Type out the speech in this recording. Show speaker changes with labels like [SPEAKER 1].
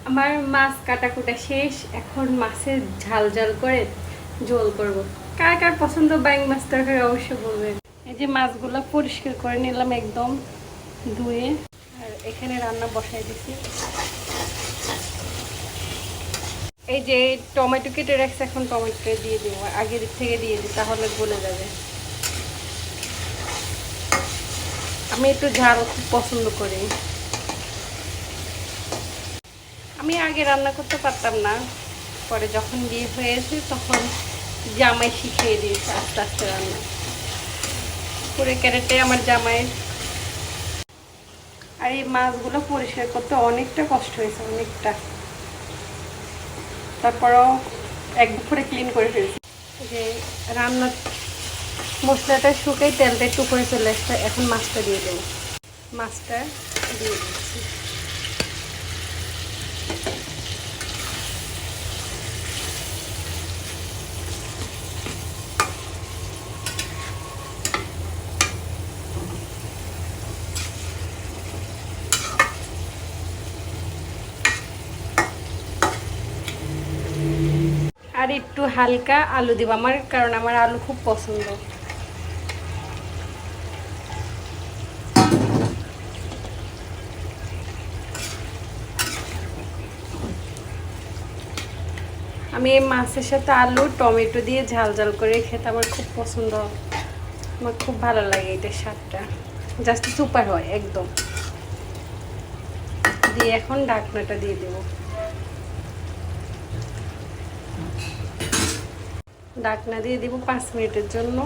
[SPEAKER 1] আমার মাছ কাটাকুটা শেষ, এখন মাছের ঝাল ঝাল করে ঝোল করব। কার কার পছন্দ বাইং মাছ তরকারি অবশ্যই বলবেন। এই যে মাছগুলো পরিষ্কার করে নিলাম একদম ধুয়ে, আর এখানে রান্না বসাই দিছি। এই যে টমেটো কেটে রাখছে, এখন টমেটোটা দিয়ে দিব, আগের থেকে দিয়ে দিই তাহলে গলে যাবে। আমি একটু ঝাল খুব পছন্দ করি। আমি আগে রান্না করতে পারতাম না, পরে যখন বিয়ে হয়েছে তখন জামাই শিখিয়ে দিয়েছে আস্তে আস্তে রান্না পুরো ক্যারেটে আমার জামাই। আর এই মাছগুলো পরিষ্কার করতে অনেকটা কষ্ট হয়েছে, অনেকটা। তারপরও এক দুপুরে ক্লিন করে ফেলছি। যে রান্নার মশলাটা শুকিয়ে তেলটা একটু করে চলে আসছে, এখন মাছটা দিয়ে দেবো। মাছটা দিয়ে দিচ্ছি। আর একটু হালকা আলু দিব আমার, কারণ আমার আলু খুব পছন্দ। আমি এই মাছের সাথে আলু টমেটো দিয়ে ঝাল ঝাল করে খেতে আমার খুব পছন্দ। আমার খুব ভালো লাগে এটার স্বাদটা, জাস্ট সুপার হয় একদম। দিয়ে এখন ঢাকনাটা দিয়ে দেব। ঢাকনা দিয়ে দিব 5 মিনিটের জন্য।